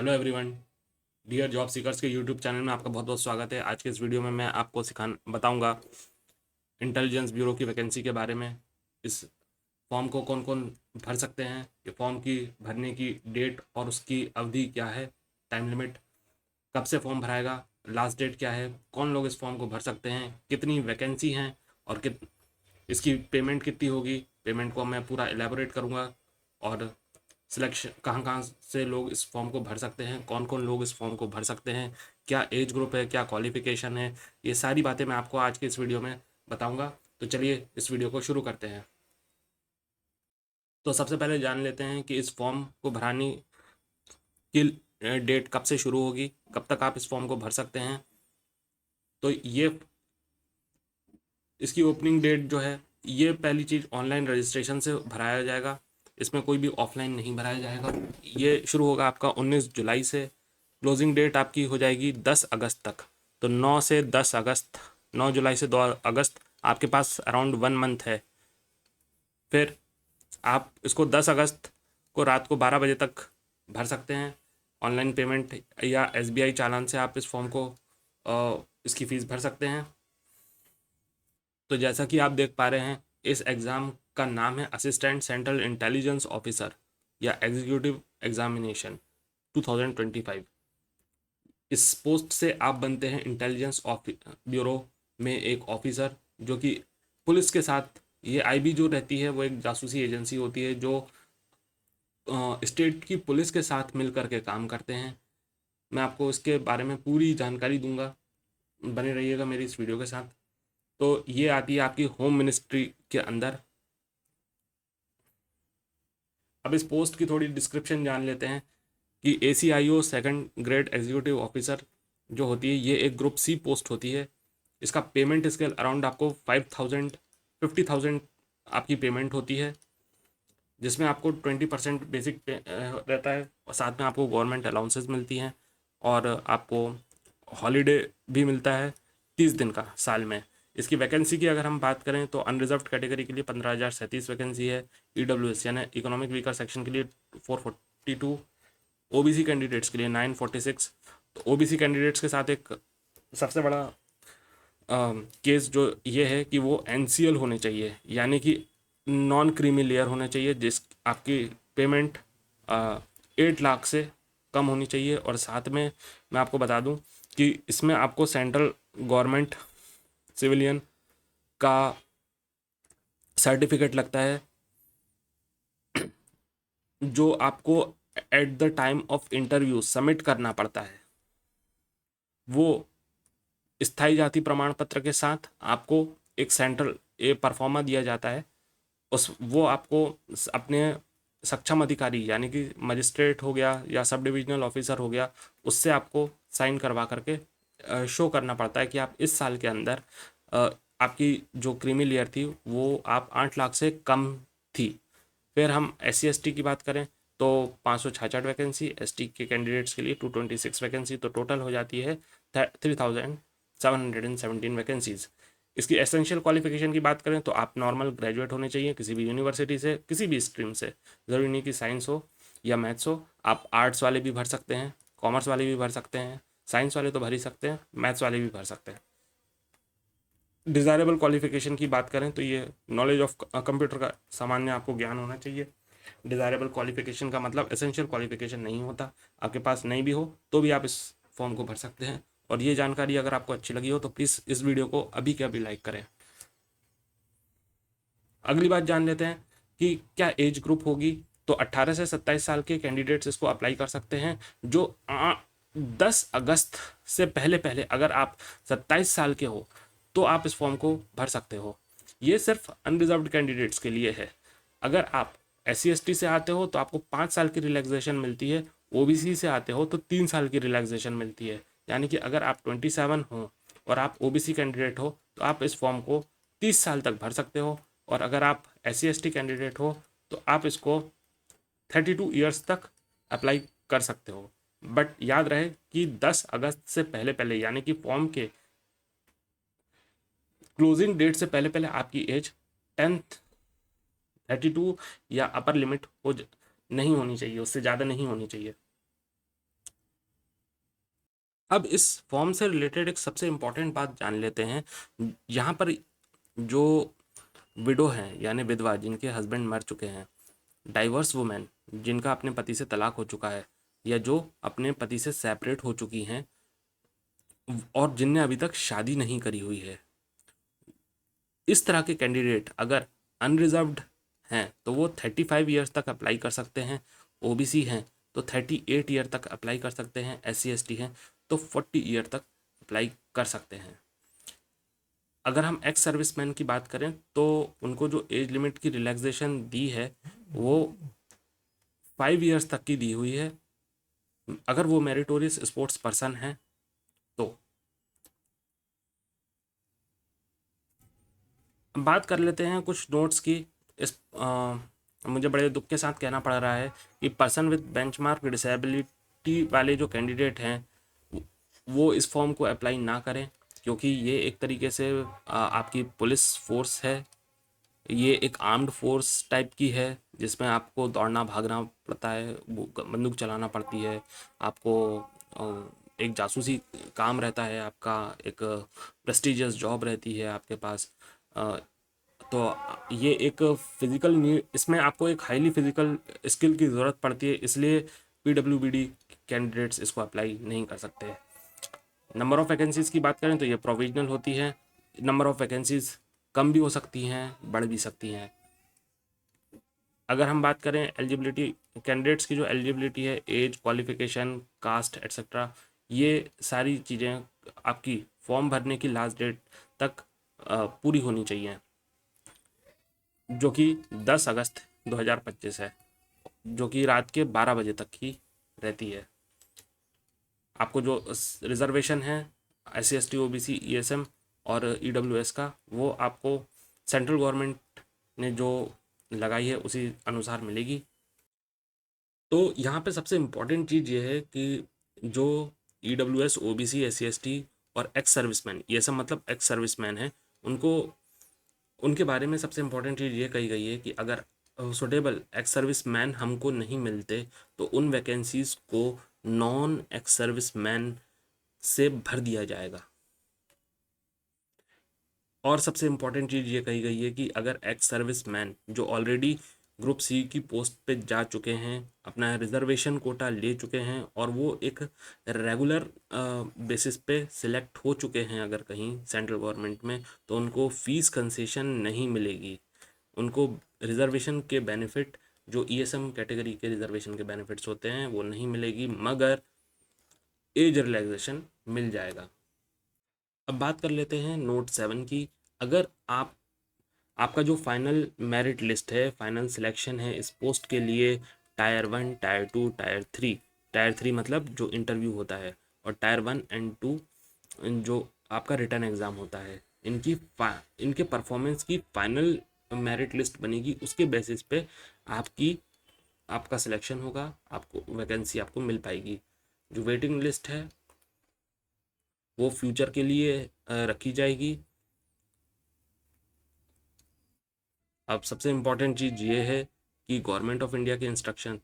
Hello everyone, dear job seekers के YouTube channel में आपका बहुत बहुत स्वागत है। आज के इस वीडियो में मैं आपको बताऊंगा इंटेलिजेंस ब्यूरो की वैकेंसी के बारे में। इस फॉर्म को कौन कौन भर सकते हैं, ये फॉर्म की भरने की डेट और उसकी अवधि क्या है, टाइम लिमिट, कब से फॉर्म भराएगा, लास्ट डेट क्या है, कौन लोग इस फॉर्म को भर सकते हैं, कितनी वैकेंसी हैं और इसकी पेमेंट कितनी होगी। पेमेंट को मैं पूरा एलेबोरेट करूँगा और सिलेक्शन कहाँ कहाँ से लोग इस फॉर्म को भर सकते हैं, कौन कौन लोग इस फॉर्म को भर सकते हैं, क्या एज ग्रुप है, क्या क्वालिफिकेशन है, ये सारी बातें मैं आपको आज के इस वीडियो में बताऊंगा। तो चलिए इस वीडियो को शुरू करते हैं। तो सबसे पहले जान लेते हैं कि इस फॉर्म को भराने की डेट कब से शुरू होगी, कब तक आप इस फॉर्म को भर सकते हैं। तो ये इसकी ओपनिंग डेट जो है, ये पहली चीज़ ऑनलाइन रजिस्ट्रेशन से भराया जाएगा। इसमें कोई भी ऑफलाइन नहीं भराया जाएगा। ये शुरू होगा आपका 19 जुलाई से। क्लोजिंग डेट आपकी हो जाएगी 10 अगस्त तक। तो 9 से 10 अगस्त, 9 जुलाई से 2 अगस्त आपके पास अराउंड 1 मंथ है। फिर आप इसको 10 अगस्त को रात को 12 बजे तक भर सकते हैं। ऑनलाइन पेमेंट या एसबीआई चालान से आप इस फॉर्म को इसकी फ़ीस भर सकते हैं। तो जैसा कि आप देख पा रहे हैं, इस एग्ज़ाम का नाम है असिस्टेंट सेंट्रल इंटेलिजेंस ऑफिसर या एग्जीक्यूटिव एग्जामिनेशन 2025। इस पोस्ट से आप बनते हैं इंटेलिजेंस ब्यूरो में एक ऑफिसर, जो कि पुलिस के साथ, ये आईबी जो रहती है वो एक जासूसी एजेंसी होती है जो स्टेट की पुलिस के साथ मिल करके काम करते हैं। मैं आपको इसके बारे में पूरी जानकारी दूंगा, बने रहिएगा मेरी इस वीडियो के साथ। तो ये आती है आपकी होम मिनिस्ट्री के अंदर। अब इस पोस्ट की थोड़ी डिस्क्रिप्शन जान लेते हैं कि ACIO second grade executive officer जो होती है, ये एक ग्रुप सी पोस्ट होती है। इसका पेमेंट स्केल अराउंड आपको 50,000 आपकी पेमेंट होती है, जिसमें आपको 20% बेसिक रहता है और साथ में आपको गवर्नमेंट अलाउंसेस मिलती हैं और आपको हॉलीडे भी मिलता है 30 दिन का साल में। इसकी वैकेंसी की अगर हम बात करें तो अनरिजर्व्ड कैटेगरी के लिए 15,037 वैकेंसी है। EWS यानी इकोनॉमिक वीकर सेक्शन के लिए 442, ओबीसी कैंडिडेट्स के लिए 946। तो ओबीसी कैंडिडेट्स के साथ एक सबसे बड़ा केस जो ये है कि वो NCL होने चाहिए, यानी कि नॉन क्रीमी लेयर होने चाहिए, जिस आपकी पेमेंट 8 लाख से कम होनी चाहिए। और साथ में मैं आपको बता दूं कि इसमें आपको सेंट्रल गवर्नमेंट सिविलियन का सर्टिफिकेट लगता है, जो आपको at the time of interview submit करना पड़ता है। वो स्थायी जाति प्रमाण पत्र के साथ आपको एक सेंट्रल परफॉर्मा दिया जाता है। उस वो आपको अपने सक्षम अधिकारी यानी कि मजिस्ट्रेट हो गया या सब डिविजनल ऑफिसर हो गया, उससे आपको साइन करवा करके शो करना पड़ता है कि आप इस साल के अंदर आपकी जो क्रीमी लेयर थी वो आप 8 लाख से कम थी। फिर हम SC ST की बात करें तो 566 वैकेंसी, ST के कैंडिडेट्स के लिए 226 वैकेंसी, तो टोटल हो जाती है 3,717 वैकेंसीज। इसकी एसेंशियल क्वालिफिकेशन की बात करें तो आप नॉर्मल ग्रेजुएट होने चाहिए किसी भी यूनिवर्सिटी से, किसी भी स्ट्रीम से। ज़रूरी नहीं कि साइंस हो या मैथ्स हो, आप आर्ट्स वाले भी भर सकते हैं, कॉमर्स वाले भी भर सकते हैं, साइंस वाले तो भर ही सकते हैं, मैथ्स वाले भी भर सकते हैं। डिज़ायरेबल क्वालिफिकेशन की बात करें तो ये नॉलेज ऑफ कंप्यूटर का सामान्य आपको ज्ञान होना चाहिए। डिज़ायरेबल क्वालिफिकेशन का मतलब एसेंशियल क्वालिफिकेशन नहीं होता, आपके पास नहीं भी हो तो भी आप इस फॉर्म को भर सकते हैं। और ये जानकारी अगर आपको अच्छी लगी हो तो प्लीज़ इस वीडियो को अभी के अभी लाइक करें। अगली बात जान लेते हैं कि क्या एज ग्रुप होगी। तो 18 से 27 साल के कैंडिडेट्स इसको अप्लाई कर सकते हैं। जो 10 अगस्त से पहले पहले अगर आप 27 साल के हो तो आप इस फॉर्म को भर सकते हो। ये सिर्फ अनरिजर्व्ड कैंडिडेट्स के लिए है। अगर आप SC ST से आते हो तो आपको 5 साल की रिलैक्सेशन मिलती है। OBC से आते हो तो 3 साल की रिलैक्सेशन मिलती है। यानी कि अगर आप 27 हो और आप OBC कैंडिडेट हो तो आप इस फॉर्म को 30 साल तक भर सकते हो। और अगर आप SC ST कैंडिडेट हो तो आप इसको 32 ईयर्स तक अप्लाई कर सकते हो। बट याद रहे कि 10 अगस्त से पहले पहले यानी कि फॉर्म के क्लोजिंग डेट से पहले पहले आपकी एज 32 या अपर लिमिट नहीं होनी चाहिए, उससे ज़्यादा नहीं होनी चाहिए। अब इस फॉर्म से रिलेटेड एक सबसे इम्पॉर्टेंट बात जान लेते हैं। यहाँ पर जो विडो हैं यानी विधवा, जिनके हस्बैंड मर चुके हैं, डाइवर्स वुमेन जिनका अपने पति से तलाक हो चुका है, या जो अपने पति से सेपरेट हो चुकी हैं और जिनने अभी तक शादी नहीं करी हुई है, इस तरह के कैंडिडेट अगर अनरिजर्व्ड हैं तो वो 35 ईयर्स तक अप्लाई कर सकते हैं। ओबीसी हैं तो 38 ईयर तक अप्लाई कर सकते हैं। SC ST हैं तो 40 ईयर तक अप्लाई कर सकते हैं। अगर हम एक्स सर्विसमैन की बात करें तो उनको जो एज लिमिट की रिलैक्सेशन दी है वो 5 ईयर्स तक की दी हुई है, अगर वो मेरिटोरियस स्पोर्ट्स पर्सन है तो। बात कर लेते हैं कुछ नोट्स की। इस मुझे बड़े दुख के साथ कहना पड़ रहा है कि पर्सन विद बेंचमार्क डिसेबिलिटी वाले जो कैंडिडेट हैं वो इस फॉर्म को अप्लाई ना करें, क्योंकि ये एक तरीके से आपकी पुलिस फोर्स है। ये एक आर्म्ड फोर्स टाइप की है जिसमें आपको दौड़ना भागना पड़ता है, बंदूक चलाना पड़ती है आपको, एक जासूसी काम रहता है आपका, एक प्रेस्टिजियस जॉब रहती है आपके पास। तो ये एक फिजिकल नीड, इसमें आपको एक हाईली फिजिकल स्किल की ज़रूरत पड़ती है, इसलिए PWBD कैंडिडेट्स इसको अप्लाई नहीं कर सकते। नंबर ऑफ़ वैकेंसीज़ की बात करें तो ये प्रोविजनल होती है। नंबर ऑफ़ वैकेंसीज़ कम भी हो सकती हैं, बढ़ भी सकती हैं। अगर हम बात करें एलिजिबिलिटी कैंडिडेट्स की, जो एलिजिबिलिटी है, एज, क्वालिफिकेशन, कास्ट एट्सेट्रा, ये सारी चीज़ें आपकी फॉर्म भरने की लास्ट डेट तक पूरी होनी चाहिए, जो कि 10 अगस्त 2025 है, जो कि रात के 12 बजे तक की रहती है। आपको जो रिजर्वेशन है SC ST OBC ESM और EWS का, वो आपको सेंट्रल गवर्नमेंट ने जो लगाई है उसी अनुसार मिलेगी। तो यहाँ पे सबसे इम्पोर्टेंट चीज़ ये है कि जो EWS OBC SC ST और एक्स सर्विसमैन, ये सब मतलब एक्स सर्विसमैन हैं, उनको उनके बारे में सबसे इम्पोर्टेंट चीज़ ये कही गई है कि अगर सुटेबल एक्स सर्विस मैन हमको नहीं मिलते तो उन वैकेंसीज़ को नॉन एक्स सर्विस मैन से भर दिया जाएगा। और सबसे इम्पोर्टेंट चीज़ ये कही गई है कि अगर एक्स सर्विस मैन जो ऑलरेडी ग्रुप सी की पोस्ट पे जा चुके हैं, अपना रिजर्वेशन कोटा ले चुके हैं और वो एक रेगुलर बेसिस पे सिलेक्ट हो चुके हैं अगर कहीं सेंट्रल गवर्नमेंट में, तो उनको फीस कंसेशन नहीं मिलेगी। उनको रिजर्वेशन के बेनिफिट, जो ESM कैटेगरी के रिजर्वेशन के बेनिफिट्स होते हैं, वो नहीं मिलेगी, मगर एज रिलैक्सेशन मिल जाएगा। अब बात कर लेते हैं नोट 7 की। अगर आपका जो फाइनल मेरिट लिस्ट है, फाइनल सिलेक्शन है इस पोस्ट के लिए, टायर 1, टायर 2, टायर 3 मतलब जो इंटरव्यू होता है, और टायर 1 एंड 2 जो आपका रिटर्न एग्ज़ाम होता है, इनके परफॉर्मेंस की फाइनल मेरिट लिस्ट बनेगी। उसके बेसिस पे आपका सिलेक्शन होगा, आपको वैकेंसी आपको मिल पाएगी। जो वेटिंग लिस्ट है वो फ्यूचर के लिए रखी जाएगी। अब सबसे इम्पॉर्टेंट चीज़ ये है कि गवर्नमेंट ऑफ इंडिया के इंस्ट्रक्शन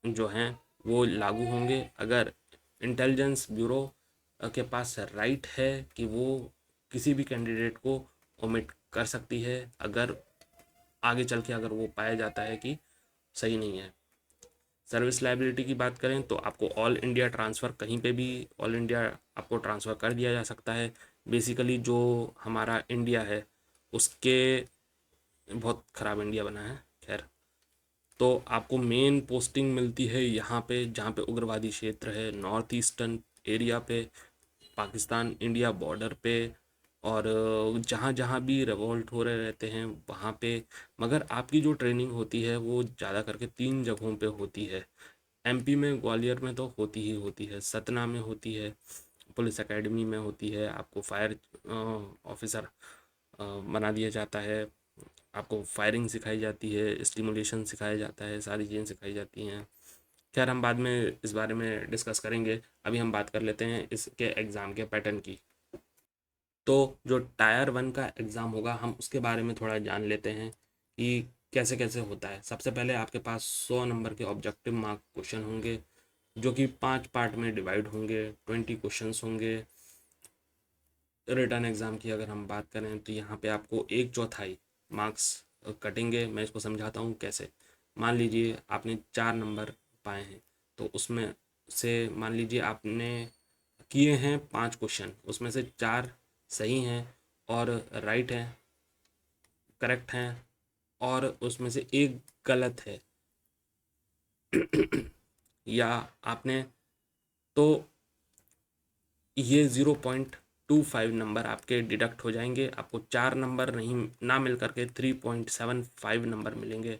जो हैं वो लागू होंगे। अगर इंटेलिजेंस ब्यूरो के पास राइट है कि वो किसी भी कैंडिडेट को ओमिट कर सकती है, अगर आगे चल के अगर वो पाया जाता है कि सही नहीं है। सर्विस लाइबिलिटी की बात करें तो आपको ऑल इंडिया ट्रांसफ़र, कहीं पे भी ऑल इंडिया आपको ट्रांसफ़र कर दिया जा सकता है। बेसिकली जो हमारा इंडिया है उसके, बहुत ख़राब इंडिया बना है, खैर। तो आपको मेन पोस्टिंग मिलती है यहाँ पे जहाँ पे उग्रवादी क्षेत्र है, नॉर्थ ईस्टर्न एरिया पे, पाकिस्तान इंडिया बॉर्डर पे, और जहाँ जहाँ भी रिवॉल्ट हो रहे रहते हैं वहाँ पे। मगर आपकी जो ट्रेनिंग होती है वो ज़्यादा करके 3 जगहों पे होती है। MP में, ग्वालियर में तो होती ही होती है, सतना में होती है, पुलिस एकेडमी में होती है, आपको फायर ऑफिसर बना दिया जाता है, आपको फायरिंग सिखाई जाती है, स्टिमुलेशन सिखाया जाता है, सारी चीज़ें सिखाई जाती हैं। खैर हम बाद में इस बारे में डिस्कस करेंगे, अभी हम बात कर लेते हैं इसके एग्ज़ाम के पैटर्न की। तो जो टायर 1 का एग्ज़ाम होगा हम उसके बारे में थोड़ा जान लेते हैं कि कैसे कैसे होता है। सबसे पहले आपके पास 100 नंबर के ऑब्जेक्टिव मार्क क्वेश्चन होंगे, जो कि 5 पार्ट में डिवाइड होंगे, 20 क्वेश्चंस होंगे। रिटर्न एग्ज़ाम की अगर हम बात करें तो यहाँ पे आपको 1/4 मार्क्स कटेंगे। मैं इसको समझाता हूँ कैसे। मान लीजिए आपने 4 नंबर पाए हैं, तो उसमें से मान लीजिए आपने किए हैं 5 क्वेश्चन, उसमें से 4 सही हैं और राइट हैं, करेक्ट हैं, और उसमें से एक गलत है या आपने, तो ये 0.25 नंबर आपके डिडक्ट हो जाएंगे। आपको 4 नंबर नहीं ना मिल करके 3.75 नंबर मिलेंगे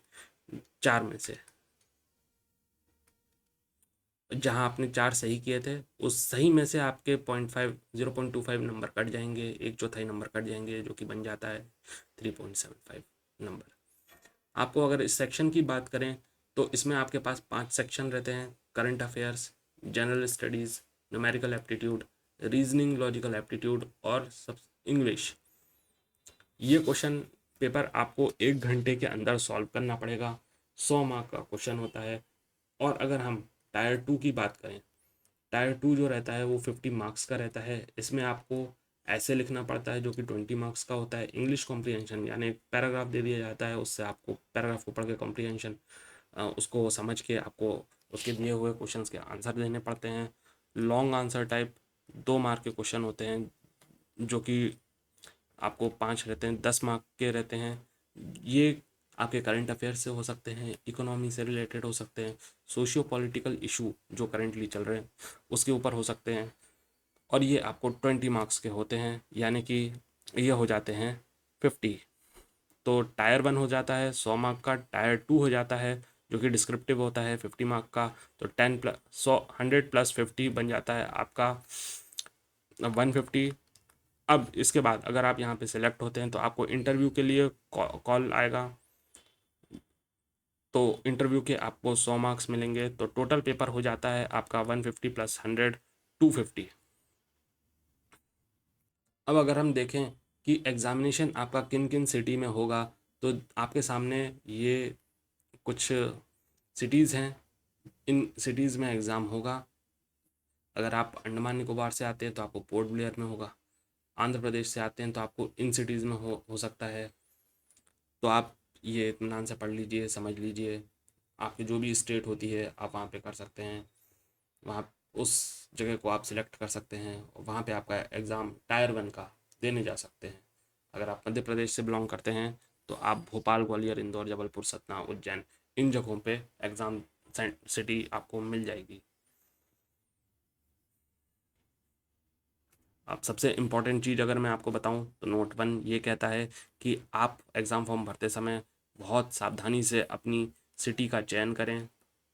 4 में से। जहां आपने 4 सही किए थे, उस सही में से आपके 0.25 नंबर कट जाएंगे, 1/4 नंबर कट जाएंगे, जो कि बन जाता है 3.75 नंबर। आपको अगर इस सेक्शन की बात करें तो इसमें आपके पास 5 सेक्शन रहते हैं: current affairs, general studies, numerical aptitude, reasoning logical aptitude और सब इंग्लिश। ये क्वेश्चन पेपर आपको 1 घंटे के अंदर सॉल्व करना पड़ेगा। 100 मार्क का क्वेश्चन होता है। और अगर हम टायर 2 की बात करें, टायर 2 जो रहता है वो 50 मार्क्स का रहता है। इसमें आपको ऐसे लिखना पड़ता है जो कि 20 मार्क्स का होता है। इंग्लिश कॉम्प्रीहेंशन, यानी एक पैराग्राफ दे दिया जाता है, उससे आपको पैराग्राफ को पढ़ के कॉम्प्रीहेंशन उसको समझ के आपको उसके दिए हुए क्वेश्चंस के आंसर देने पड़ते हैं। लॉन्ग आंसर टाइप 2 मार्क के क्वेश्चन होते हैं, जो कि आपको 5 रहते हैं, 10 मार्क के रहते हैं। ये आपके करंट अफेयर से हो सकते हैं, इकोनॉमी से रिलेटेड हो सकते हैं, सोशियो पॉलिटिकल इशू जो करेंटली चल रहे हैं उसके ऊपर हो सकते हैं। और ये आपको 20 मार्क्स के होते हैं, यानी कि ये हो जाते हैं 50। तो टायर 1 हो जाता है 100 मार्क का, टायर 2 हो जाता है जो कि डिस्क्रिप्टिव होता है 50 मार्क का। तो 100 + 50 बन जाता है आपका 150। अब इसके बाद अगर आप यहाँ पे सिलेक्ट होते हैं तो आपको इंटरव्यू के लिए कॉल आएगा। तो इंटरव्यू के आपको 100 मार्क्स मिलेंगे, तो टोटल पेपर हो जाता है आपका 150 + 100 250। अब अगर हम देखें कि एग्ज़ामिनेशन आपका किन किन सिटी में होगा, तो आपके सामने ये कुछ सिटीज़ हैं। इन सिटीज़ में एग्ज़ाम होगा। अगर आप अंडमान निकोबार से आते हैं तो आपको पोर्ट ब्लेयर में होगा। आंध्र प्रदेश से आते हैं तो आपको इन सिटीज़ में हो सकता है। तो आप ये इत्मीनान से पढ़ लीजिए, समझ लीजिए। आपकी जो भी स्टेट होती है आप वहाँ पे कर सकते हैं। वहाँ उस जगह को आप सिलेक्ट कर सकते हैं और वहाँ पे आपका एग्ज़ाम टायर 1 का देने जा सकते हैं। अगर आप मध्य प्रदेश से बिलोंग करते हैं तो आप भोपाल, ग्वालियर, इंदौर, जबलपुर, सतना, उज्जैन, इन जगहों पे एग्ज़ाम सिटी आपको मिल जाएगी। अब सबसे इम्पॉर्टेंट चीज़ अगर मैं आपको बताऊं तो नोट 1 ये कहता है कि आप एग्ज़ाम फॉर्म भरते समय बहुत सावधानी से अपनी सिटी का चयन करें।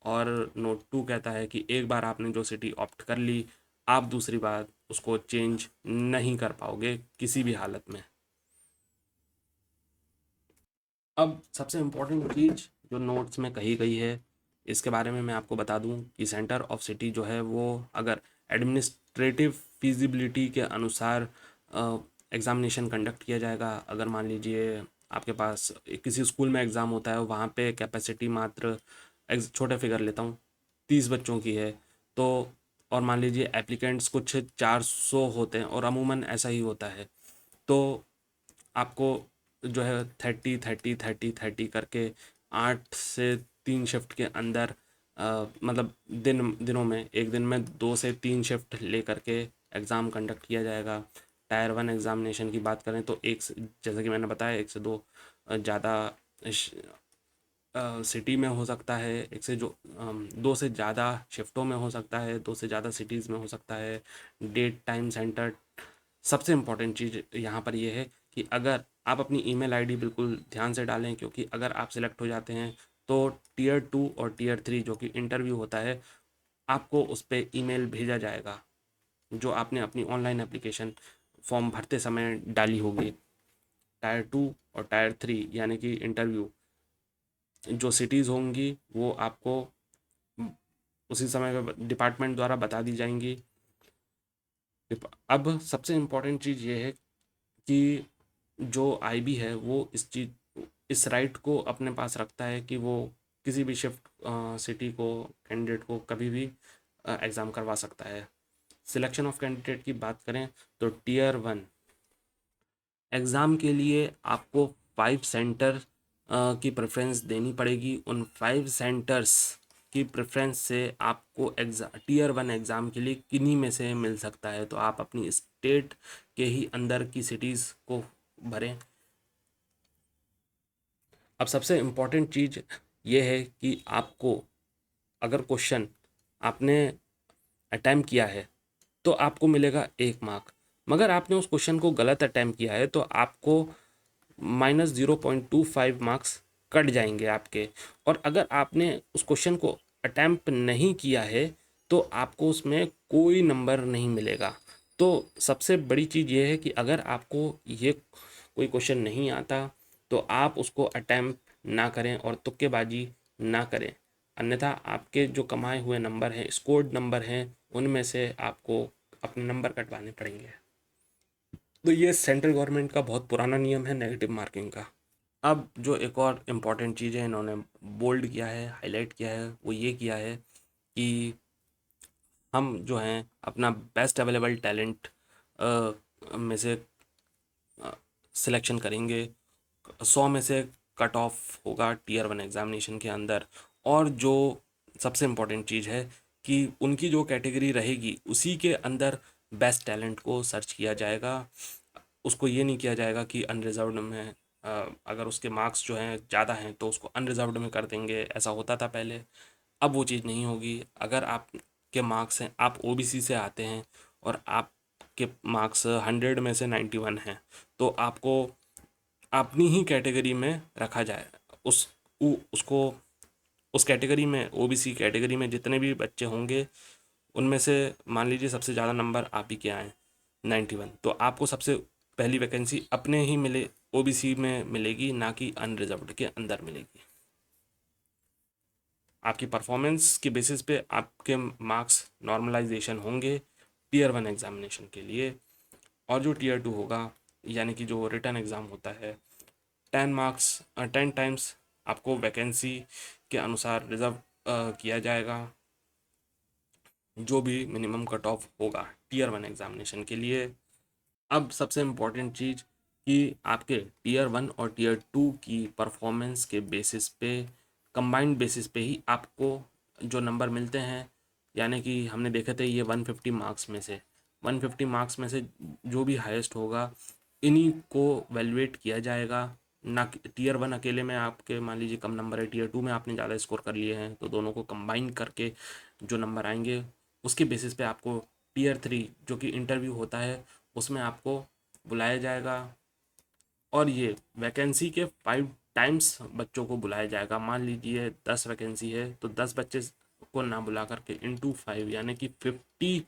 और नोट 2 कहता है कि एक बार आपने जो सिटी ऑप्ट कर ली, आप दूसरी बार उसको चेंज नहीं कर पाओगे किसी भी हालत में। अब सबसे इम्पोर्टेंट चीज़ जो नोट्स में कही गई है, इसके बारे में मैं आपको बता दूं कि सेंटर ऑफ सिटी जो है वो अगर एडमिनिस्ट्रेटिव फिजिबिलिटी के अनुसार एग्ज़ामिनेशन कंडक्ट किया जाएगा। अगर मान लीजिए आपके पास किसी स्कूल में एग्ज़ाम होता है, वहाँ पे कैपेसिटी मात्र छोटे फिगर लेता हूँ 30 बच्चों की है, तो और मान लीजिए एप्लीकेंट्स कुछ 400 होते हैं और अमूमन ऐसा ही होता है, तो आपको जो है 30 30 30 30 करके 8 से 3 शिफ्ट के अंदर मतलब दिनों में एक दिन में 2 से 3 शिफ्ट ले करके एग्ज़ाम कंडक्ट किया जाएगा। टायर 1 एग्ज़ामिनेशन की बात करें तो जैसा कि मैंने बताया 1 से 2 ज़्यादा सिटी में हो सकता है, 2 से ज़्यादा शिफ्टों में हो सकता है, 2 से ज़्यादा सिटीज़ में हो सकता है। Date, time, centre. सबसे इम्पोर्टेंट चीज़ यहाँ पर ये है कि अगर आप अपनी ईमेल आईडी बिल्कुल ध्यान से डालें, क्योंकि अगर आप सिलेक्ट हो जाते हैं तो टियर 2 और टियर 3 जो कि इंटरव्यू होता है, आपको उस पर ईमेल भेजा जाएगा जो आपने अपनी ऑनलाइन एप्लीकेशन फॉर्म भरते समय डाली होगी। टायर 2 और टायर 3 यानी कि इंटरव्यू जो सिटीज़ होंगी वो आपको उसी समय पे डिपार्टमेंट द्वारा बता दी जाएंगी। अब सबसे इम्पोर्टेंट चीज़ ये है कि जो आईबी है वो इस राइट को अपने पास रखता है कि वो किसी भी शिफ्ट सिटी को, कैंडिडेट को कभी भी एग्ज़ाम करवा सकता है। सिलेक्शन ऑफ कैंडिडेट की बात करें तो टीयर 1 एग्ज़ाम के लिए आपको 5 सेंटर की प्रेफरेंस देनी पड़ेगी। उन 5 सेंटर्स की प्रेफरेंस से आपको टीयर 1 एग्ज़ाम के लिए किन्हीं में से मिल सकता है, तो आप अपनी स्टेट के ही अंदर की सिटीज़ को भरें। अब सबसे इम्पॉर्टेंट चीज़ ये है कि आपको अगर क्वेश्चन आपने अटैम्प्ट किया है तो आपको मिलेगा 1 मार्क, मगर आपने उस क्वेश्चन को गलत अटैम्प्ट किया है तो आपको -0.25 मार्क्स कट जाएंगे आपके। और अगर आपने उस क्वेश्चन को अटैम्प्ट नहीं किया है तो आपको उसमें कोई नंबर नहीं मिलेगा। तो सबसे बड़ी चीज़ ये है कि अगर आपको ये कोई क्वेश्चन नहीं आता तो आप उसको अटैम्प्ट ना करें और तुक्केबाजी ना करें, अन्यथा आपके जो कमाए हुए नंबर हैं, स्कोर्ड नंबर हैं, उनमें से आपको अपने नंबर कटवाने पड़ेंगे। तो ये सेंट्रल गवर्नमेंट का बहुत पुराना नियम है नेगेटिव मार्किंग का। अब जो एक और इम्पॉर्टेंट चीज़ है इन्होंने बोल्ड किया है, हाईलाइट किया है, वो ये किया है कि हम जो हैं अपना बेस्ट अवेलेबल टैलेंट में से सिलेक्शन करेंगे। 100 में से कट ऑफ होगा टीयर 1 एग्ज़ामिनेशन के अंदर। और जो सबसे इम्पोर्टेंट चीज़ है कि उनकी जो कैटेगरी रहेगी उसी के अंदर बेस्ट टैलेंट को सर्च किया जाएगा। उसको ये नहीं किया जाएगा कि अनरिजर्व्ड में अगर उसके मार्क्स जो हैं ज़्यादा हैं तो उसको अनरिजर्व्ड में कर देंगे, ऐसा होता था पहले। अब वो चीज़ नहीं होगी। अगर आपके मार्क्स हैं, आप ओबीसी से आते हैं और आपके मार्क्स 100 में से 91 हैं, तो आपको अपनी ही कैटेगरी में रखा जाए। उसको उस कैटेगरी में, ओबीसी कैटेगरी में जितने भी बच्चे होंगे उनमें से मान लीजिए सबसे ज़्यादा नंबर आप ही के आए 91, तो आपको सबसे पहली वैकेंसी अपने ही मिले ओबीसी में मिलेगी, ना कि अनरिजर्व्ड के अंदर मिलेगी। आपकी परफॉर्मेंस के बेसिस पे आपके मार्क्स नॉर्मलाइजेशन होंगे टीयर 1 एग्जामिनेशन के लिए। और जो टीयर 2 होगा, यानी कि जो रिटर्न एग्ज़ाम होता है, 10 टाइम्स आपको वैकेंसी के अनुसार रिजर्व किया जाएगा, जो भी मिनिमम कट ऑफ होगा टीयर 1 एग्जामिनेशन के लिए। अब सबसे इम्पॉर्टेंट चीज़ कि आपके टीयर 1 और टीयर 2 की परफॉर्मेंस के बेसिस पे, कंबाइंड बेसिस पे ही आपको जो नंबर मिलते हैं, यानी कि हमने देखे थे ये 150 मार्क्स में से, 150 मार्क्स में से जो भी हाईएस्ट होगा इन्हीं को वैल्यूएट किया जाएगा। ना कि टीयर 1 अकेले में आपके मान लीजिए कम नंबर है, टीयर 2 में आपने ज़्यादा स्कोर कर लिए हैं, तो दोनों को कंबाइन करके जो नंबर आएंगे उसके बेसिस पे आपको टीयर 3 जो कि इंटरव्यू होता है उसमें आपको बुलाया जाएगा। और ये वैकेंसी के 5 टाइम्स बच्चों को बुलाया जाएगा। मान लीजिए 10 वैकेंसी है तो 10 बच्चे को ना बुला करके इंटू 5 यानी कि 50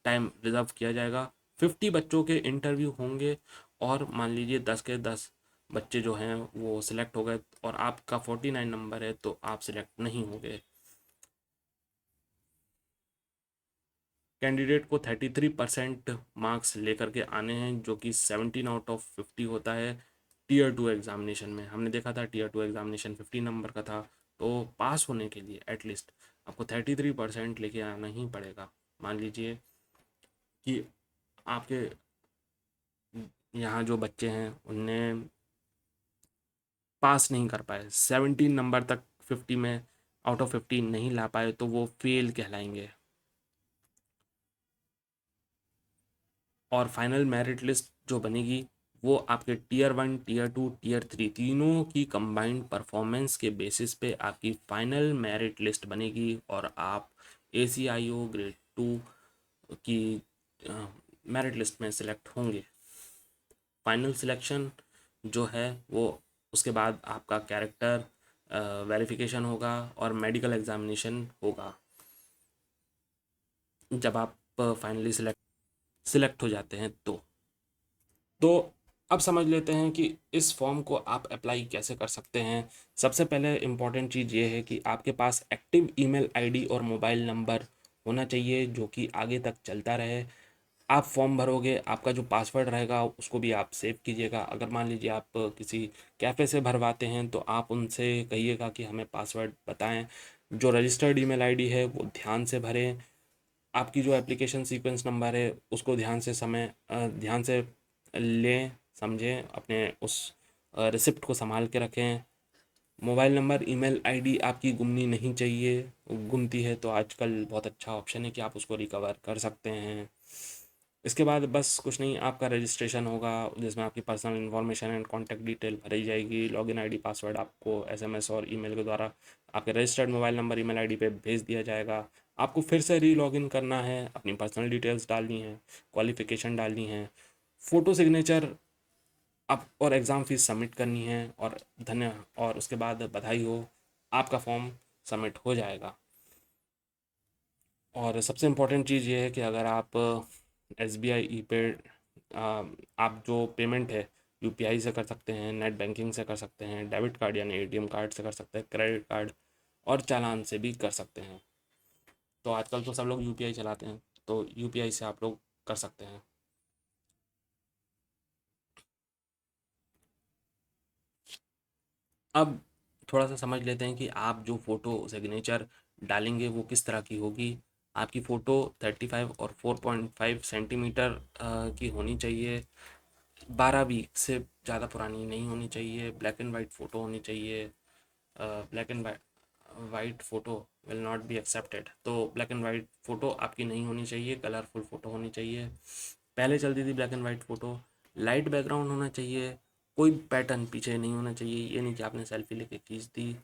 टाइम रिजर्व किया जाएगा। 50 बच्चों के इंटरव्यू होंगे और मान लीजिए 10 के 10 बच्चे जो हैं वो सिलेक्ट हो गए और आपका 49 नंबर है तो आप सिलेक्ट नहीं हो गए। कैंडिडेट को 33% मार्क्स लेकर के आने हैं, जो कि 17 आउट ऑफ 50 होता है टीयर 2 एग्जामिनेशन में। हमने देखा था टीयर 2 एग्जामिनेशन 50 नंबर का था, तो पास होने के लिए एटलीस्ट आपको 33% लेके आना ही पड़ेगा। मान लीजिए कि आपके यहाँ जो बच्चे हैं उनने पास नहीं कर पाए, 17 नंबर तक 50 में आउट ऑफ 50 नहीं ला पाए, तो वो फेल कहलाएंगे। और फाइनल मेरिट लिस्ट जो बनेगी वो आपके टीयर 1, टीयर 2, टीयर 3 तीनों की कंबाइंड परफॉर्मेंस के बेसिस पे आपकी फाइनल मेरिट लिस्ट बनेगी और आप ACIO ग्रेड 2 की मेरिट लिस्ट में सिलेक्ट होंगे। फाइनल सिलेक्शन जो है वो उसके बाद आपका कैरेक्टर वेरिफिकेशन होगा और मेडिकल एग्जामिनेशन होगा जब आप फाइनली सिलेक्ट हो जाते हैं। तो अब समझ लेते हैं कि इस फॉर्म को आप अप्लाई कैसे कर सकते हैं। सबसे पहले इम्पॉर्टेंट चीज़ ये है कि आपके पास एक्टिव ईमेल आईडी और मोबाइल नंबर होना चाहिए जो कि आगे तक चलता रहे। आप फॉर्म भरोगे, आपका जो पासवर्ड रहेगा उसको भी आप सेव कीजिएगा। अगर मान लीजिए आप किसी कैफ़े से भरवाते हैं तो आप उनसे कहिएगा कि हमें पासवर्ड बताएं। जो रजिस्टर्ड ईमेल आईडी है वो ध्यान से भरें। आपकी जो एप्लीकेशन सीक्वेंस नंबर है उसको ध्यान से लें, समझें, अपने उस रिसिप्ट को संभाल के रखें। मोबाइल नंबर, ईमेल आईडी आपकी गुमनी नहीं चाहिए। गुमती है तो आजकल बहुत अच्छा ऑप्शन है कि आप उसको रिकवर कर सकते हैं। इसके बाद बस कुछ नहीं, आपका रजिस्ट्रेशन होगा जिसमें आपकी personal information and contact detail भरी जाएगी। लॉगिन आईडी पासवर्ड आपको एसएमएस और ईमेल के द्वारा आपके registered mobile number email ID पे भेज दिया जाएगा। आपको फिर से री लॉगिन करना है, अपनी पर्सनल डिटेल्स डालनी है, क्वालिफिकेशन डालनी है, फ़ोटो सिग्नेचर आप और एग्ज़ाम फ़ीस सबमिट करनी है, और उसके बाद बधाई हो, आपका फॉर्म सबमिट हो जाएगा। और सबसे इम्पोर्टेंट चीज़ ये है कि अगर आप एस बी आई ई पे आप जो पेमेंट है यूपीआई से कर सकते हैं, नेट बैंकिंग से कर सकते हैं, डेबिट कार्ड यानी एटीएम कार्ड से कर सकते हैं, क्रेडिट कार्ड और चालान से भी कर सकते हैं। तो आजकल तो सब लोग यूपीआई चलाते हैं, तो यूपीआई से आप लोग कर सकते हैं। अब थोड़ा सा समझ लेते हैं कि आप जो फ़ोटो सिग्नेचर डालेंगे वो किस तरह की होगी। आपकी फ़ोटो 35 और 4.5 सेंटीमीटर की होनी चाहिए। 12 वीक से ज़्यादा पुरानी नहीं होनी चाहिए। ब्लैक एंड वाइट फ़ोटो होनी चाहिए। Black and white photo will not be accepted. तो ब्लैक एंड वाइट फ़ोटो आपकी नहीं होनी चाहिए, कलरफुल फ़ोटो होनी चाहिए। पहले चलती थी black and white photo. Light background होना चाहिए, कोई पैटर्न पीछे नहीं होना चाहिए। ये नहीं कि आपने सेल्फी लेके खींच दी।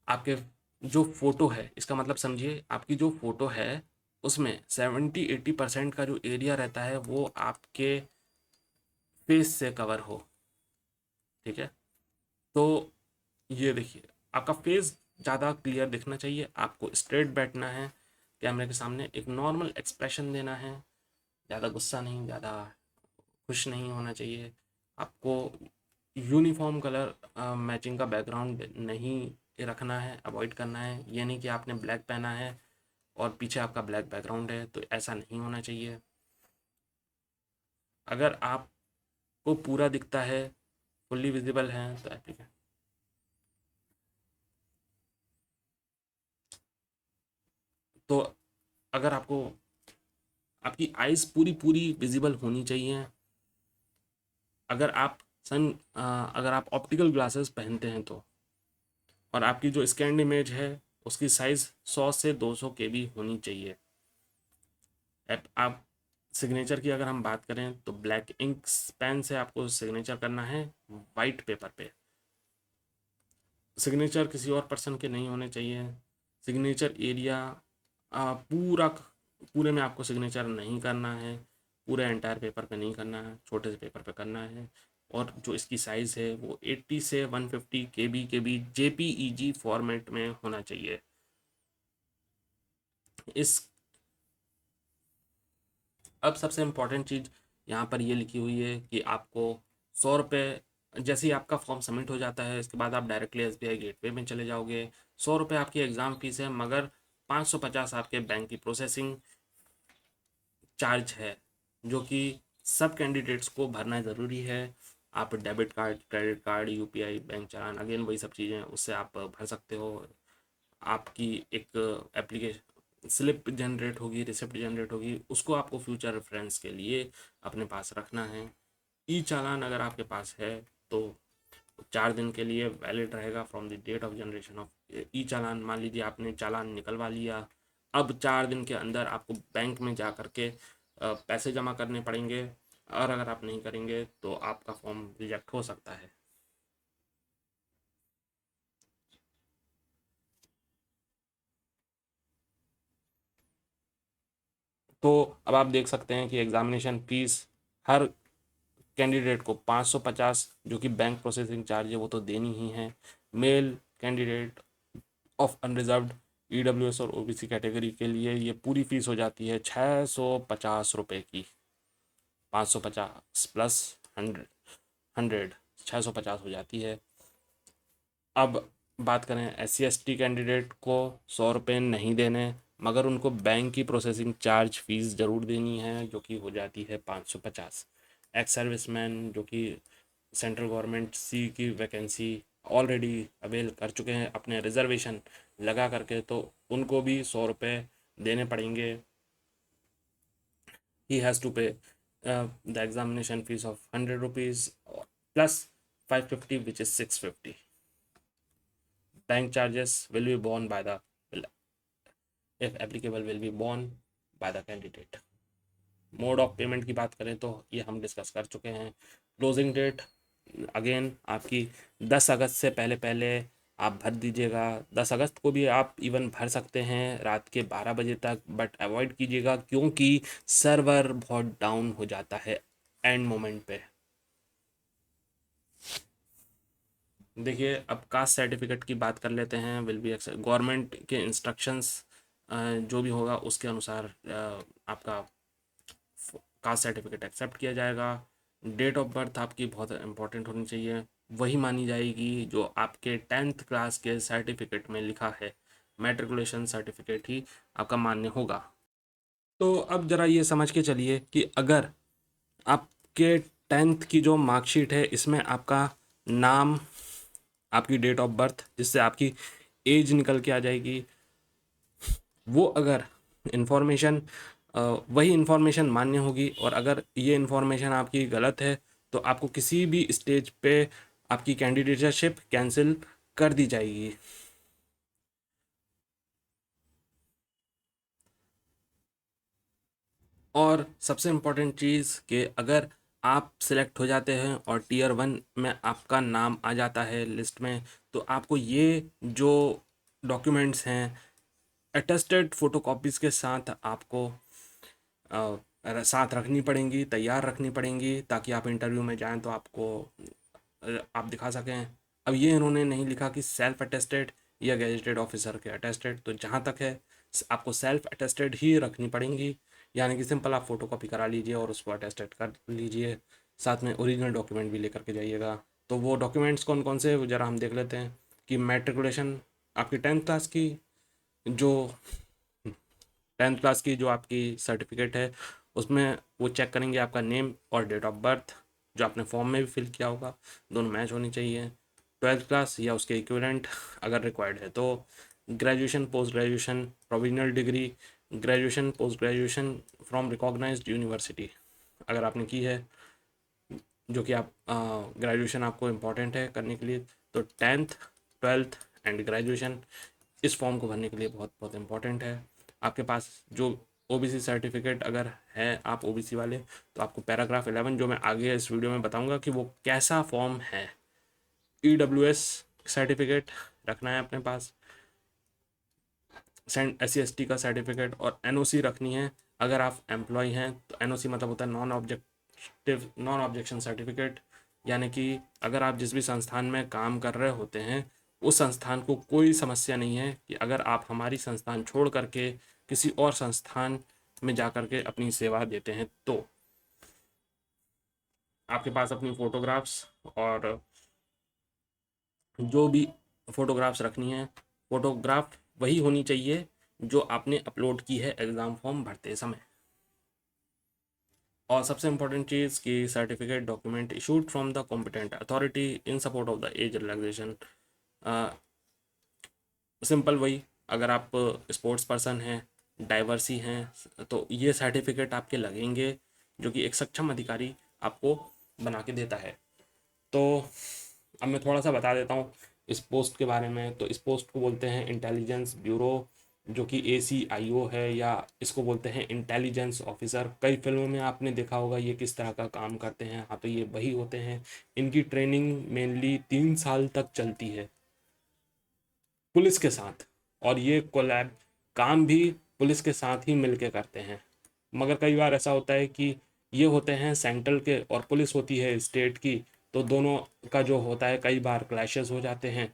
आपके जो फ़ोटो है, इसका मतलब समझिए, आपकी जो फ़ोटो है उसमें 70-80% का जो एरिया रहता है वो आपके फेस से कवर हो। ठीक है, तो ये देखिए, आपका फेस ज़्यादा क्लियर दिखना चाहिए। आपको स्ट्रेट बैठना है, कैमरे के सामने एक नॉर्मल एक्सप्रेशन देना है। ज़्यादा गुस्सा नहीं, ज़्यादा खुश नहीं होना चाहिए। आपको यूनिफॉर्म कलर मैचिंग का बैकग्राउंड नहीं रखना है, अवॉइड करना है। ये नहीं कि आपने ब्लैक पहना है और पीछे आपका ब्लैक बैकग्राउंड है, तो ऐसा नहीं होना चाहिए। अगर आपको पूरा दिखता है, फुल्ली विजिबल है, तो एप्लीकेशन, तो अगर आपको आपकी आइज़ पूरी पूरी विजिबल होनी चाहिए। अगर आप सन अगर आप ऑप्टिकल ग्लासेस पहनते हैं तो, और आपकी जो स्कैन्ड इमेज है उसकी साइज़ 100 से 200 केबी होनी चाहिए। आप सिग्नेचर की अगर हम बात करें तो ब्लैक इंक पेन से आपको सिग्नेचर करना है वाइट पेपर पे। सिग्नेचर किसी और पर्सन के नहीं होने चाहिए। सिग्नेचर एरिया पूरा पूरे में आपको सिग्नेचर नहीं करना है, पूरे एंटायर पेपर पे नहीं करना है, छोटे से पेपर पे करना है। और जो इसकी साइज़ है वो 80 से 150 केबी के बीच जेपीईजी फॉर्मेट में होना चाहिए। इस अब सबसे इम्पोर्टेंट चीज़ यहाँ पर ये लिखी हुई है कि आपको 100 रुपये, जैसे ही आपका फॉर्म सबमिट हो जाता है इसके बाद आप डायरेक्टली एसबीआई गेटवे में चले जाओगे। 100 रुपये आपकी एग्ज़ाम फीस है, मगर 550 आपके बैंक की प्रोसेसिंग चार्ज है, जो कि सब कैंडिडेट्स को भरना ज़रूरी है। आप debit card, credit card, UPI, bank challan, again वही सब चीज़ें, उससे आप भर सकते हो। आपकी एक एप्लीकेशन स्लिप जनरेट होगी, रिसिप्ट जनरेट होगी, उसको आपको फ्यूचर रेफरेंस के लिए अपने पास रखना है। ई चालान अगर आपके पास है तो 4 दिन के लिए वैलिड रहेगा from the date of generation of e challan. मान लीजिए आपने चालान निकलवा लिया, अब 4 दिन के अंदर आपको बैंक में जा करके पैसे जमा करने पड़ेंगे, और अगर आप नहीं करेंगे तो आपका फॉर्म रिजेक्ट हो सकता है। तो अब आप देख सकते हैं कि एग्जामिनेशन फीस हर कैंडिडेट को 550, जो कि बैंक प्रोसेसिंग चार्ज है, वो तो देनी ही है। Male candidate of unreserved EWS और ओबीसी कैटेगरी के लिए ये पूरी फीस हो जाती है 650 रुपये की। 550 प्लस 100 650 हो जाती है। अब बात करें SC ST कैंडिडेट को 100 रुपये नहीं देने, मगर उनको बैंक की प्रोसेसिंग चार्ज फीस ज़रूर देनी है, जो कि हो जाती है 550। एक्स सर्विसमैन जो कि सेंट्रल गवर्नमेंट सी की वैकेंसी ऑलरेडी अवेल कर चुके हैं अपने रिजर्वेशन लगा करके, तो उनको भी 100 रुपये देने पड़ेंगे। he has to pay the examination fees of 100 rupees plus 550, which is 650. Bank charges will be borne by the, if applicable, will be borne by the candidate. Mode of payment की बात करें तो ये हम डिस्कस कर चुके हैं। Closing date again आपकी 10 अगस्त से पहले पहले आप भर दीजिएगा। 10 अगस्त को भी आप इवन भर सकते हैं रात के 12 बजे तक, बट अवॉइड कीजिएगा क्योंकि सर्वर बहुत डाउन हो जाता है एंड मोमेंट पे। देखिए अब कास्ट सर्टिफिकेट की बात कर लेते हैं। विल बी गवर्नमेंट के इंस्ट्रक्शंस जो भी होगा उसके अनुसार आपका कास्ट सर्टिफिकेट एक्सेप्ट किया जाएगा। डेट ऑफ बर्थ आपकी बहुत इंपॉर्टेंट होनी चाहिए, वही मानी जाएगी जो आपके 10th क्लास के सर्टिफिकेट में लिखा है। मैट्रिकुलेशन सर्टिफिकेट ही आपका मान्य होगा। तो अब ज़रा ये समझ के चलिए कि अगर आपके 10th की जो मार्कशीट है इसमें आपका नाम, आपकी डेट ऑफ बर्थ जिससे आपकी एज निकल के आ जाएगी, वो अगर इन्फॉर्मेशन वही इन्फॉर्मेशन मान्य होगी, और अगर ये इन्फॉर्मेशन आपकी गलत है तो आपको किसी भी स्टेज पे आपकी कैंडिडेटशिप कैंसिल कर दी जाएगी। और सबसे इम्पोर्टेंट चीज़ कि अगर आप सिलेक्ट हो जाते हैं और टियर 1 में आपका नाम आ जाता है लिस्ट में, तो आपको ये जो डॉक्यूमेंट्स हैं अटेस्टेड फ़ोटोकॉपीज़ के साथ आपको साथ रखनी पड़ेंगी, तैयार रखनी पड़ेंगी, ताकि आप इंटरव्यू में जाएं तो आपको आप दिखा सकें। अब ये इन्होंने नहीं लिखा कि सेल्फ अटेस्टेड या गैजेटेड ऑफिसर के अटेस्टेड, तो जहाँ तक है आपको सेल्फ अटेस्टेड ही रखनी पड़ेंगी। यानी कि सिंपल आप फोटोकॉपी करा लीजिए और उसको अटेस्टेड कर लीजिए, साथ में ओरिजिनल डॉक्यूमेंट भी लेकर के जाइएगा। तो वो डॉक्यूमेंट्स कौन कौन से ज़रा हम देख लेते हैं कि मैट्रिकुलेशन आपकी 10th क्लास की जो 10th क्लास की जो आपकी सर्टिफिकेट है उसमें वो चेक करेंगे आपका नेम और डेट ऑफ बर्थ जो आपने फॉर्म में भी फिल किया होगा, दोनों मैच होनी चाहिए। 12th क्लास या उसके इक्विवेलेंट अगर रिक्वायर्ड है तो graduation, post graduation, provisional degree, graduation, post graduation from recognised university अगर आपने की है, जो कि आप ग्रेजुएशन आपको इम्पॉर्टेंट है करने के लिए, तो 10th, 12th एंड ग्रेजुएशन इस फॉर्म को भरने के लिए बहुत बहुत इम्पॉर्टेंट है। आपके पास जो ओबीसी सर्टिफिकेट अगर है, आप ओबीसी वाले, तो आपको पैराग्राफ 11 जो मैं आगे इस वीडियो में बताऊंगा कि वो कैसा फॉर्म है, ईडब्ल्यूएस सर्टिफिकेट रखना है अपने पास, SC/ST का सर्टिफिकेट और एनओसी रखनी है। अगर आप एम्प्लॉय हैं तो एनओसी मतलब होता है नॉन ऑब्जेक्शन सर्टिफिकेट, यानी कि अगर आप जिस भी संस्थान में काम कर रहे होते हैं उस संस्थान को कोई समस्या नहीं है कि अगर आप हमारी संस्थान छोड़ करके किसी और संस्थान में जा कर के अपनी सेवा देते हैं तो आपके पास अपनी फ़ोटोग्राफ्स और जो भी फ़ोटोग्राफ्स रखनी है, फ़ोटोग्राफ वही होनी चाहिए जो आपने अपलोड की है एग्ज़ाम फॉर्म भरते समय। और सबसे इम्पोर्टेंट चीज़ कि certificate document issued from the competent authority in support of the age relaxation. Simple वही, अगर आप स्पोर्ट्स पर्सन हैं, डाइवर्सी हैं, तो ये सर्टिफिकेट आपके लगेंगे जो कि एक सक्षम अधिकारी आपको बना के देता है। तो अब मैं थोड़ा सा बता देता हूँ इस पोस्ट के बारे में। तो इस पोस्ट को बोलते हैं इंटेलिजेंस ब्यूरो, जो कि ACIO है, या इसको बोलते हैं इंटेलिजेंस ऑफिसर। कई फिल्मों में आपने देखा होगा ये किस तरह का काम करते हैं। हाँ, तो ये वही होते हैं। इनकी ट्रेनिंग मेनली 3 साल तक चलती है पुलिस के साथ, और ये कोलैब काम भी पुलिस के साथ ही मिलके करते हैं। मगर कई बार ऐसा होता है कि ये होते हैं सेंट्रल के और पुलिस होती है स्टेट की, तो दोनों का जो होता है कई बार क्लैशेस हो जाते हैं।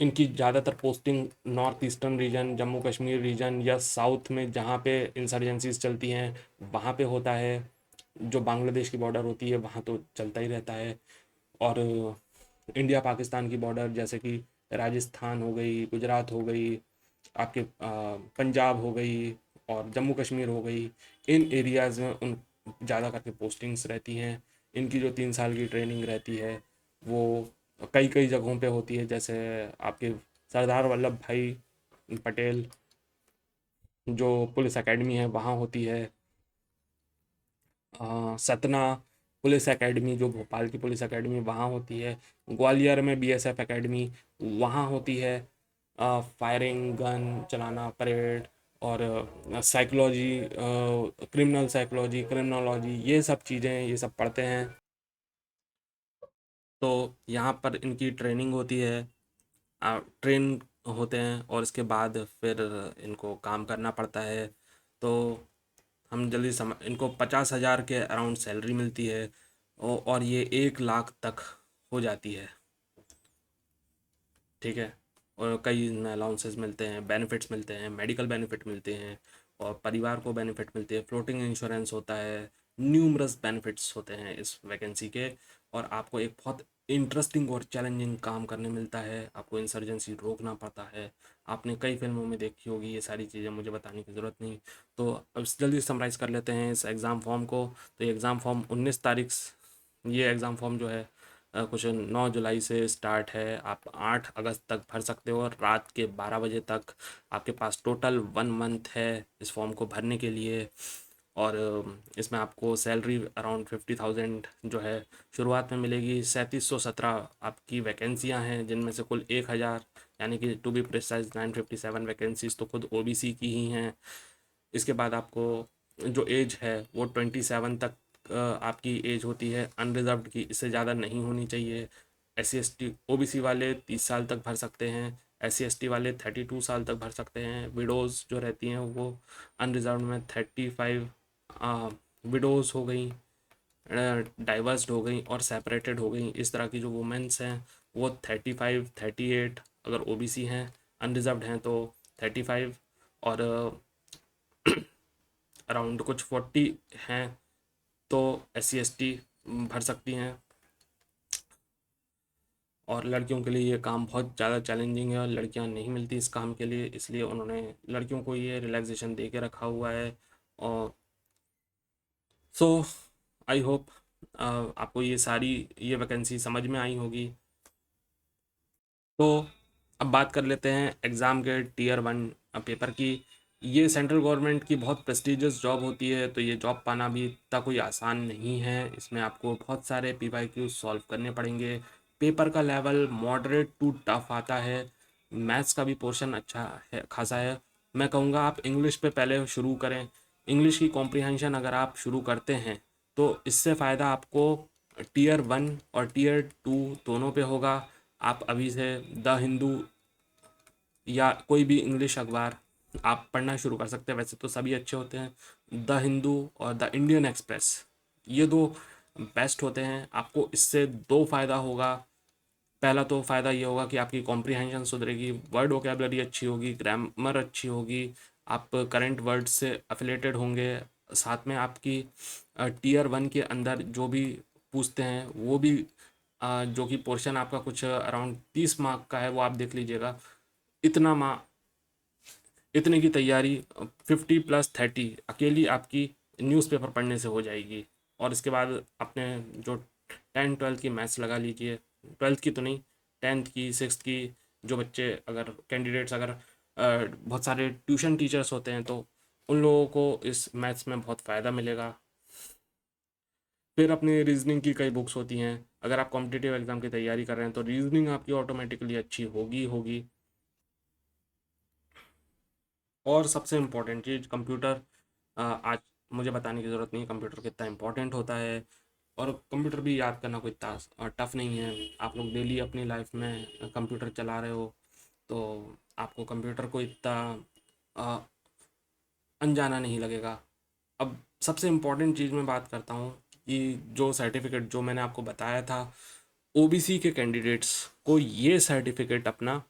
इनकी ज़्यादातर posting north eastern region, Jammu Kashmir region या साउथ में जहाँ पे इंसर्जेंसीज चलती हैं वहाँ पे होता है। जो बांग्लादेश की बॉर्डर होती है वहाँ तो चलता ही रहता है। और इंडिया पाकिस्तान की बॉर्डर जैसे कि राजस्थान हो गई, गुजरात हो गई, आपके पंजाब हो गई और जम्मू कश्मीर हो गई, इन एरियाज़ में उन ज़्यादा करके पोस्टिंग्स रहती हैं। इनकी जो 3 साल की ट्रेनिंग रहती है वो कई कई जगहों पे होती है, जैसे आपके सरदार वल्लभ भाई पटेल जो पुलिस एकेडमी है वहाँ होती है। सतना पुलिस एकेडमी जो भोपाल की पुलिस एकेडमी वहाँ होती है। ग्वालियर में बीएसएफ एकेडमी वहाँ होती है। फायरिंग गन चलाना, परेड और साइकोलॉजी, क्रिमिनल साइकोलॉजी, क्रिमिनोलॉजी, ये सब चीज़ें ये सब पढ़ते हैं। तो यहाँ पर इनकी ट्रेनिंग होती है, ट्रेन होते हैं और इसके बाद फिर इनको काम करना पड़ता है। तो हम जल्दी इनको 50,000 के अराउंड सैलरी मिलती है और ये 1 लाख तक हो जाती है। ठीक है। और कई अलाउंसेस मिलते हैं, बेनिफिट्स मिलते हैं, मेडिकल बेनिफिट मिलते हैं और परिवार को बेनिफिट मिलते हैं, फ्लोटिंग इंश्योरेंस होता है, न्यूमरस बेनिफिट्स होते हैं इस वैकेंसी के। और आपको एक बहुत इंटरेस्टिंग और चैलेंजिंग काम करने मिलता है, आपको इंसर्जेंसी रोकना पड़ता है। आपने कई फिल्मों में देखी होगी ये सारी चीज़ें, मुझे बताने की ज़रूरत नहीं। तो अब जल्दी समराइज़ कर लेते हैं इस एग्ज़ाम फॉर्म को। तो ये एग्ज़ाम फॉर्म 19 तारीख ये एग्ज़ाम फॉर्म जो है कुछ 9 जुलाई से स्टार्ट है। आप 8 अगस्त तक भर सकते हो और रात के 12 बजे तक आपके पास टोटल 1 मंथ है इस फॉर्म को भरने के लिए। और इसमें आपको सैलरी अराउंड 50,000 जो है शुरुआत में मिलेगी। 3717 आपकी वैकेंसियां हैं जिनमें से कुल 1,000 यानी कि टू बी प्रिसाइज 957 वैकेंसीज तो खुद ओबीसी की ही हैं। इसके बाद आपको जो एज है वो 27 तक आपकी एज होती है अनरिजर्व्ड की, इससे ज़्यादा नहीं होनी चाहिए। SC ST OBC वाले 30 साल तक भर सकते हैं, SC ST वाले 32 साल तक भर सकते हैं। विडोज़ जो रहती हैं वो अनरिजर्व्ड में 35, विडोज़ हो गई, डाइवर्स्ड हो गई और सेपरेटेड हो गई। इस तरह की जो वुमेंस हैं वो 35, 38, अगर OBC हैं अनरिजर्व्ड हैं तो 35, और अराउंड कुछ 40 हैं तो SC ST भर सकती हैं। और लड़कियों के लिए ये काम बहुत ज़्यादा चैलेंजिंग है और लड़कियां नहीं मिलती इस काम के लिए, इसलिए उन्होंने लड़कियों को ये रिलैक्सेशन दे के रखा हुआ है। और सो आई होप आपको ये वैकेंसी समझ में आई होगी। तो अब बात कर लेते हैं एग्ज़ाम के Tier 1 पेपर की। ये सेंट्रल गवर्नमेंट की बहुत प्रेस्टिजियस जॉब होती है, तो ये जॉब पाना भी इतना कोई आसान नहीं है। इसमें आपको बहुत सारे PYQ सॉल्व करने पड़ेंगे। पेपर का लेवल मॉडरेट टू टफ आता है। मैथ्स का भी पोर्शन अच्छा है, खासा है। मैं कहूँगा आप इंग्लिश पे पहले शुरू करें। इंग्लिश की कॉम्प्रिहेंशन अगर आप शुरू करते हैं तो इससे फ़ायदा आपको Tier 1 और Tier 2 दोनों पे होगा। आप अभी से द हिंदू या कोई भी इंग्लिश अखबार आप पढ़ना शुरू कर सकते हैं। वैसे तो सभी अच्छे होते हैं, द हिंदू और द इंडियन एक्सप्रेस ये दो बेस्ट होते हैं। आपको इससे दो फ़ायदा होगा। पहला तो फ़ायदा ये होगा कि आपकी कॉम्प्रिहेंशन सुधरेगी, वर्ड वोकेबलरी अच्छी होगी, ग्रामर अच्छी होगी, आप करंट वर्ड से अफिलेटेड होंगे। साथ में आपकी Tier 1 के अंदर जो भी पूछते हैं वो भी जो कि पोर्शन आपका कुछ अराउंड 30 मार्क का है वो आप देख लीजिएगा। इतना मा इतने की तैयारी 50 + 30 अकेली आपकी न्यूज़पेपर पढ़ने से हो जाएगी। और इसके बाद अपने जो 10 12 की मैथ्स लगा लीजिए, 12th की तो नहीं, 10th की, 6th की। जो बच्चे अगर कैंडिडेट्स अगर बहुत सारे ट्यूशन टीचर्स होते हैं तो उन लोगों को इस मैथ्स में बहुत फ़ायदा मिलेगा। फिर अपनी रीजनिंग की कई बुक्स होती हैं। अगर आप कॉम्पिटिटिव एग्ज़ाम की तैयारी कर रहे हैं तो रीजनिंग आपकी ऑटोमेटिकली अच्छी होगी होगी। और सबसे इम्पोर्टेंट चीज़ कंप्यूटर, आज मुझे बताने की ज़रूरत नहीं है कंप्यूटर कितना इम्पोर्टेंट होता है। और कंप्यूटर भी याद करना कोई टफ नहीं है। आप लोग डेली अपनी लाइफ में कंप्यूटर चला रहे हो तो आपको कंप्यूटर को इतना अ, अनजाना नहीं लगेगा। अब सबसे इम्पोर्टेंट चीज़ मैं बात करता हूँ कि जो सर्टिफिकेट जो मैंने आपको बताया था, ओबीसी के कैंडिडेट्स को ये सर्टिफिकेट अपना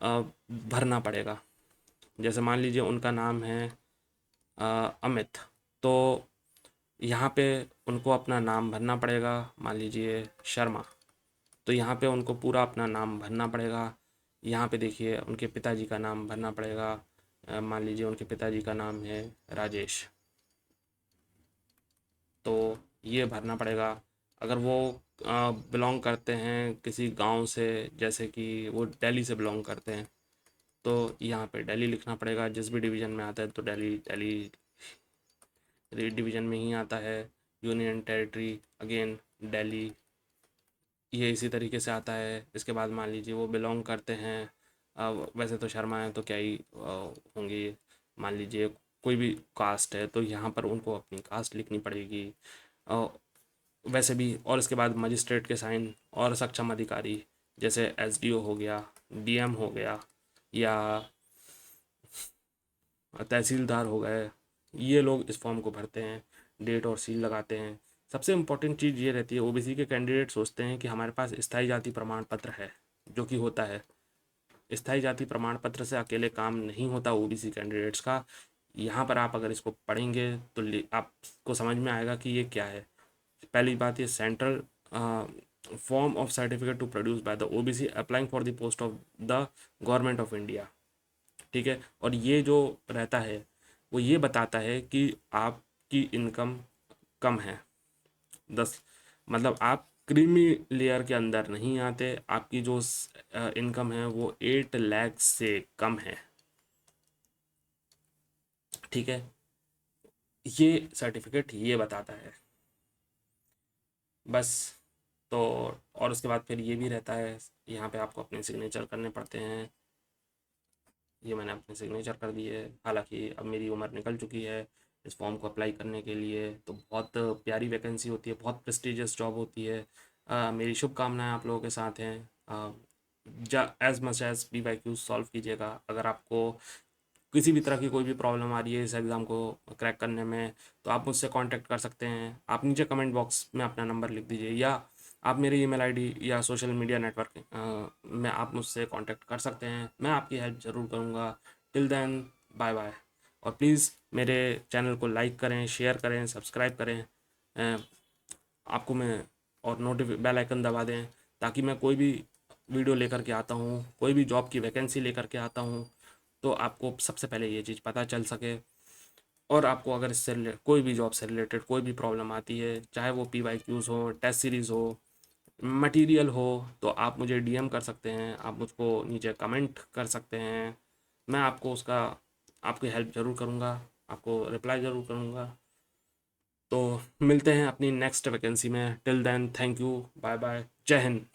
अ, भरना पड़ेगा। जैसे मान लीजिए उनका नाम है अमित, तो यहाँ पे उनको अपना नाम भरना पड़ेगा। मान लीजिए शर्मा, तो यहाँ पे उनको पूरा अपना नाम भरना पड़ेगा। यहाँ पे देखिए उनके पिताजी का नाम भरना पड़ेगा। मान लीजिए उनके पिताजी का नाम है राजेश, तो ये भरना पड़ेगा। अगर वो बिलोंग करते हैं किसी गांव से, जैसे कि वो दिल्ली से बिलोंग करते हैं तो यहाँ पे दिल्ली लिखना पड़ेगा, जिस भी डिवीज़न में आता है तो दिल्ली दिल्ली डिवीज़न में ही आता है। यूनियन टेरिटरी अगेन दिल्ली, ये इसी तरीके से आता है। इसके बाद मान लीजिए वो बिलोंग करते हैं, वैसे तो शर्मा है तो क्या ही होंगे ये। मान लीजिए कोई भी कास्ट है तो यहाँ पर उनको अपनी कास्ट लिखनी पड़ेगी, अ, वैसे भी। और इसके बाद मजिस्ट्रेट के साइन और सक्षम अधिकारी, जैसे एसडीओ हो गया, डीएम हो गया, या तहसीलदार हो गए, ये लोग इस फॉर्म को भरते हैं, डेट और सील लगाते हैं। सबसे इम्पोर्टेंट चीज़ ये रहती है, ओबीसी के कैंडिडेट सोचते हैं कि हमारे पास स्थायी जाति प्रमाण पत्र है, जो कि होता है। स्थायी जाति प्रमाण पत्र से अकेले काम नहीं होता ओबीसी कैंडिडेट्स का। यहाँ पर आप अगर इसको पढ़ेंगे तो आपको समझ में आएगा कि ये क्या है। पहली बात, ये central form of certificate to produce by the OBC applying for the post of the government of India, ठीक है। और ये जो रहता है वो ये बताता है कि आपकी इनकम कम है, 10, मतलब आप क्रीमी लेयर के अंदर नहीं आते, आपकी जो इनकम है वो 8 लाख से कम है, ठीक है। ये सर्टिफिकेट ये बताता है बस। तो और उसके बाद फिर ये भी रहता है, यहाँ पे आपको अपने सिग्नेचर करने पड़ते हैं। ये मैंने अपने सिग्नेचर कर दिए। हालांकि अब मेरी उम्र निकल चुकी है इस फॉर्म को अप्लाई करने के लिए। तो बहुत प्यारी वैकेंसी होती है, बहुत प्रेस्टिजियस जॉब होती है। मेरी शुभकामनाएं आप लोगों के साथ हैं। As much as PYQ solve कीजिएगा। अगर आपको किसी भी तरह की कोई भी प्रॉब्लम आ रही है इस एग्ज़ाम को क्रैक करने में, तो आप मुझसे कांटेक्ट कर सकते हैं। आप नीचे कमेंट बॉक्स में अपना नंबर लिख दीजिए, या आप मेरी ईमेल आईडी या सोशल मीडिया नेटवर्क में आप मुझसे कांटेक्ट कर सकते हैं। मैं आपकी हेल्प ज़रूर करूँगा। Till then, bye bye. और प्लीज़ मेरे चैनल को लाइक करें, शेयर करें, सब्सक्राइब करें। अ, आपको मैं और बेल आइकन दबा दें, ताकि मैं कोई भी वीडियो लेकर के आता हूँ, कोई भी जॉब की वैकेंसी लेकर के आता हूँ, तो आपको सबसे पहले ये चीज़ पता चल सके। और आपको अगर इससे कोई भी जॉब से रिलेटेड कोई भी प्रॉब्लम आती है, चाहे वो PYQs हो, टेस्ट सीरीज़ हो, मटेरियल हो, तो आप मुझे DM कर सकते हैं, आप मुझको नीचे कमेंट कर सकते हैं। मैं आपको उसका आपकी हेल्प ज़रूर करूँगा, आपको रिप्लाई ज़रूर करूँगा। तो मिलते हैं अपनी नेक्स्ट वैकेंसी में। Till then, thank you, bye bye, जय हिंद।